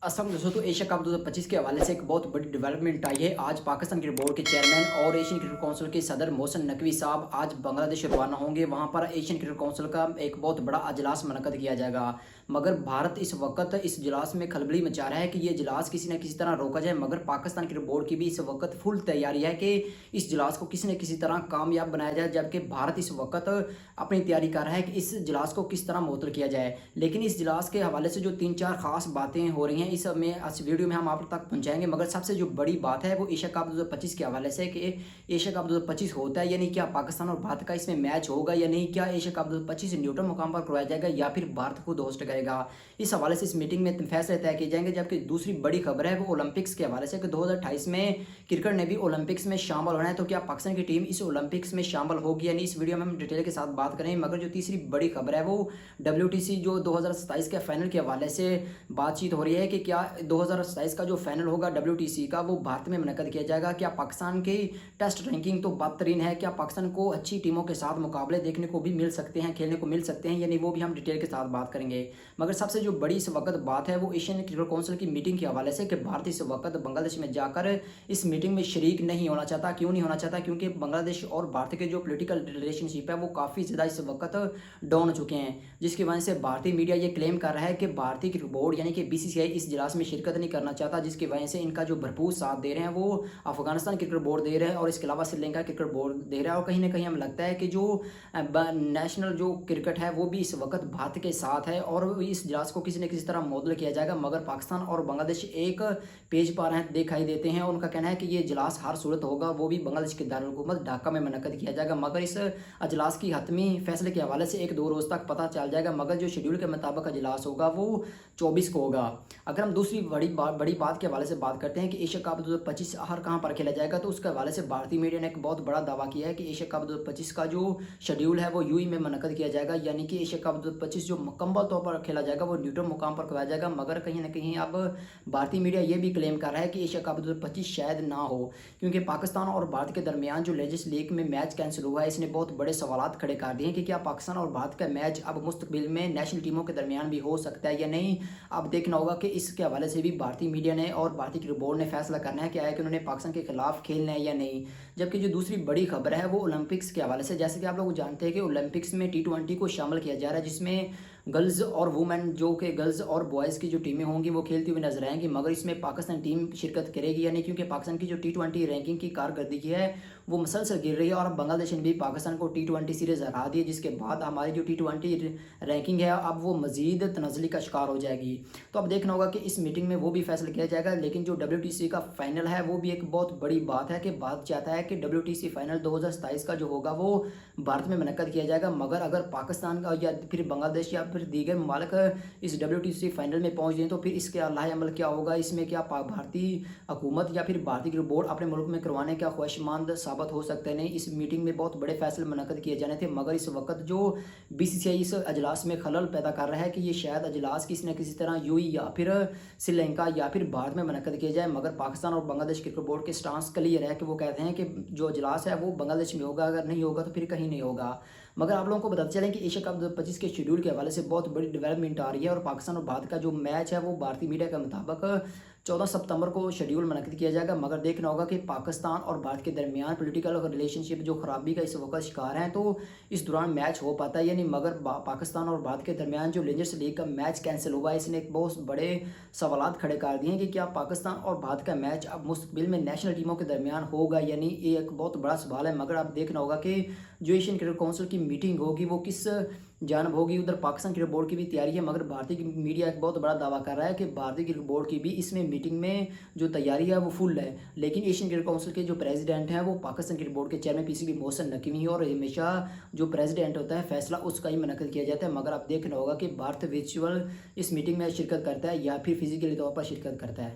असम दोस्तों तो Asia cup 2025 के हवाले से एक बहुत बड़ी डेवलपमेंट आई है। आज पाकिस्तान क्रिकेट बोर्ड के चेयरमैन और एशियन क्रिकेट काउंसिल के सदर मोहसिन नकवी साहब आज बांग्लादेश रवाना होंगे। वहां पर एशियन क्रिकेट काउंसिल का एक बहुत बड़ा अजलास मुनक्कद किया जाएगा। मगर भारत इस वक्त इस इजलास में खलबली मचा रहा है कि ये इजलास किसी न किसी तरह रोका जाए। मगर पाकिस्तान क्रिकेट बोर्ड की भी इस वक्त फुल तैयारी है कि इस इजलास को किसी न किसी तरह कामयाब बनाया जाए, जबकि भारत इस वक्त अपनी तैयारी कर रहा है कि इस इजलास को किस तरह मुअत्तल किया जाए। लेकिन इस इजलास के हवाले से जो 3-4 खास बातें हो रही हैं इस वीडियो में हम आप तक पहुंचाएंगे। मगर सबसे जो बड़ी बात है वो एशिया कप 2025 के हवाले से कि एशिया कप 2025 होता है या नहीं, क्या पाकिस्तान और भारत का इसमें मैच होगा या नहीं, क्या एशिया कप 2025 न्यूट्रल मुकाम पर करवाया जाएगा या फिर भारत खुद होस्ट करेगा, इस हवाले से इस मीटिंग में फैसले तय किए जाएंगे। जबकि दूसरी बड़ी खबर है वो ओलंपिक्स के हवाले से कि 2028 में क्रिकेट ने भी ओलंपिक्स में शामिल होना है, तो क्या पाकिस्तान की टीम इस ओलंपिक्स में शामिल होगी या नहीं, इस वीडियो में हम डिटेल के साथ बात करें। मगर जो तीसरी बड़ी खबर है वो WTC जो 2027 के फाइनल के हवाले से बातचीत हो रही है कि क्या 2027 का जो फाइनल होगा WTC का वो भारत में मुनक्कद किया जाएगा। क्या पाकिस्तान की टेस्ट रैंकिंग तो बदतरीन है, क्या पाकिस्तान को अच्छी टीमों के साथ मुकाबले देखने को भी मिल सकते हैं, खेलने को मिल सकते हैं, यानी वो भी हम डिटेल के साथ बात करेंगे। मगर सबसे जो बड़ी इस वक्त बात है वो एशियन क्रिकेट काउंसिल की मीटिंग के हवाले से कि भारत इस वक्त बांग्लादेश में जाकर इस मीटिंग में शरीक नहीं होना चाहता। क्यों नहीं होना चाहता? क्योंकि बांग्लादेश और भारत के जो पॉलिटिकल रिलेशनशिप है वो काफ़ी ज़्यादा इस वक्त डाउन हो चुके हैं, जिसकी वजह से भारतीय मीडिया ये क्लेम कर रहा है कि भारतीय क्रिकेट बोर्ड यानी कि BCCI इस इजलास में शिरकत नहीं करना चाहता, जिसकी वजह से इनका जो भरपूर साथ दे रहे हैं वो अफगानिस्तान क्रिकेट बोर्ड दे रहे हैं और इसके अलावा श्रीलंका क्रिकेट बोर्ड दे रहा है। और कहीं ना कहीं हमें लगता है कि जो नेशनल जो क्रिकेट है वो भी इस वक्त भारत के साथ है और इस इजलास को किसी न किसी तरह मुअत्तल किया जाएगा। मगर पाकिस्तान और बांग्लादेश एक पेज पर दिखाई देते हैं और उनका कहना है कि ये इजलास हर सूरत होगा वो भी बांग्लादेश के दारुल हुकूमत ढाका में मुनक्कद किया जाएगा। मगर इस अजलास की हतमी फैसले के हवाले से 1-2 रोज़ तक पता चल जाएगा। मगर जो शेड्यूल के मुताबिक अजलास होगा वो 24 को होगा। अगर हम दूसरी बड़ी बात के हवाले से बात करते हैं कि एशिया कप 2025 हर कहाँ पर खेला जाएगा, तो उसके हवाले से भारतीय मीडिया ने एक बहुत बड़ा दावा किया है कि एशिया कप 2025 का जो शेड्यूल है वो UAE में मुनक्कद किया जाएगा, यानी कि एशिया कप 2025 जो मुकम्मल तौर पर खेला जाएगा वो न्यूट्रल मुकाम पर करवाया जाएगा। मगर कहीं ना कहीं अब भारतीय मीडिया ये भी क्लेम कर रहा है कि एशिया कप 2025 शायद ना हो, क्योंकि पाकिस्तान और भारत के दरमियान जो लेजेंड्स लीग में मैच कैंसिल हुआ है इसने बहुत बड़े सवाल खड़े कर दिए हैं कि क्या पाकिस्तान और भारत का मैच अब मुस्तकबिल में नेशनल टीमों के दरमियान भी हो सकता है या नहीं। अब देखना होगा कि इसके हवाले से भी भारतीय मीडिया ने और भारतीय क्रिकेट बोर्ड ने फैसला करना है कि आया कि उन्होंने पाकिस्तान के खिलाफ खेलना है या नहीं। जबकि जो दूसरी बड़ी खबर है वो ओलंपिक्स के हवाले से, जैसे कि आप लोग जानते हैं कि ओलंपिक्स में T20 को शामिल किया जा रहा है, जिसमें गर्ल्स और वुमेन जो कि गर्ल्स और बॉयज़ की जो टीमें होंगी वो खेलती हुई नजर आएंगी। मगर इसमें पाकिस्तान टीम शिरकत करेगी या नहीं, क्योंकि पाकिस्तान की जो T20 रैंकिंग की कारकर्दगी है वो मसलसल गिर रही है और अब बांग्लादेश ने भी पाकिस्तान को T20 सीरीज़ हरा दी है, जिसके बाद हमारी जो T20 रैंकिंग है अब वो मजीद तनज़ली का शिकार हो जाएगी। तो अब देखना होगा कि इस मीटिंग में वो भी फैसला किया जाएगा। लेकिन जो WTC का फाइनल है वो भी एक बहुत बड़ी बात है कि भारत चाहता है कि WTC फाइनल 2027 का जो होगा वो भारत में मुनक्कद किया जाएगा। मगर अगर पाकिस्तान का या फिर बांग्लादेश या फिर दीगर ममालिक इस WTC फाइनल में पहुंच जाएं तो फिर इसके अलावा अमल क्या होगा, इसमें क्या भारतीय हुकूमत या फिर भारतीय क्रिकेट बोर्ड अपने मुल्क में करवाने का ख्वाहिशमंद साबित हो सकते हैं। नहीं, इस मीटिंग में बहुत बड़े फैसले मुनक्कद किए जाने थे। मगर इस वक्त जो BCCI इस अजलास में खलल पैदा कर रहा है कि ये शायद अजलास किसी न किसी तरह UAE या फिर श्रीलंका या फिर भारत में मुनक्कद किया जाए। मगर पाकिस्तान और बांग्लादेश क्रिकेट बोर्ड के स्टांस क्लियर है कि वो कहते हैं कि जो अजलास है वो बांग्लादेश में होगा, अगर नहीं होगा तो फिर कहीं नहीं होगा। मगर आप लोगों को बताते चलें कि एशिया कप 2025 के शेड्यूल के हवाले से बहुत बड़ी डेवलपमेंट आ रही है और पाकिस्तान और भारत का जो मैच है वो भारतीय मीडिया के मुताबिक 14 सितंबर को शेड्यूल मुनक्किद किया जाएगा। मगर देखना होगा कि पाकिस्तान और भारत के दरमियान पॉलिटिकल रिलेशनशिप जो खराबी का इस वक्त शिकार हैं, तो इस दौरान मैच हो पाता है या नहीं। मगर पाकिस्तान और भारत के दरमियान जो लेजेंड्स लीग का मैच कैंसिल हुआ है इसने एक बहुत बड़े सवाल खड़े कर दिए हैं कि क्या पाकिस्तान और भारत का मैच अब मुस्तकबिल में नेशनल टीमों के दरमियान होगा या नहीं, ये एक बहुत बड़ा सवाल है। मगर अब देखना होगा कि जो एशियन क्रिकेट काउंसिल की मीटिंग होगी वो किस जानब होगी। उधर पाकिस्तान क्रिकेट बोर्ड की भी तैयारी है, मगर भारतीय मीडिया एक बहुत बड़ा दावा कर रहा है कि भारतीय क्रिकेट बोर्ड की भी इसमें मीटिंग में जो तैयारी है वो फुल है। लेकिन एशियन क्रिकेट काउंसिल के जो प्रेसिडेंट हैं वो पाकिस्तान क्रिकेट बोर्ड के चेयरमैन PCB मोहसिन नकवी हैं और हमेशा जो प्रेसिडेंट होता है फैसला उसका ही मुनक्किद किया जाता है। मगर अब देखना होगा कि भारत वर्चुअल इस मीटिंग में शिरकत करता है या फिर फिजिकली तौर पर शिरकत करता है।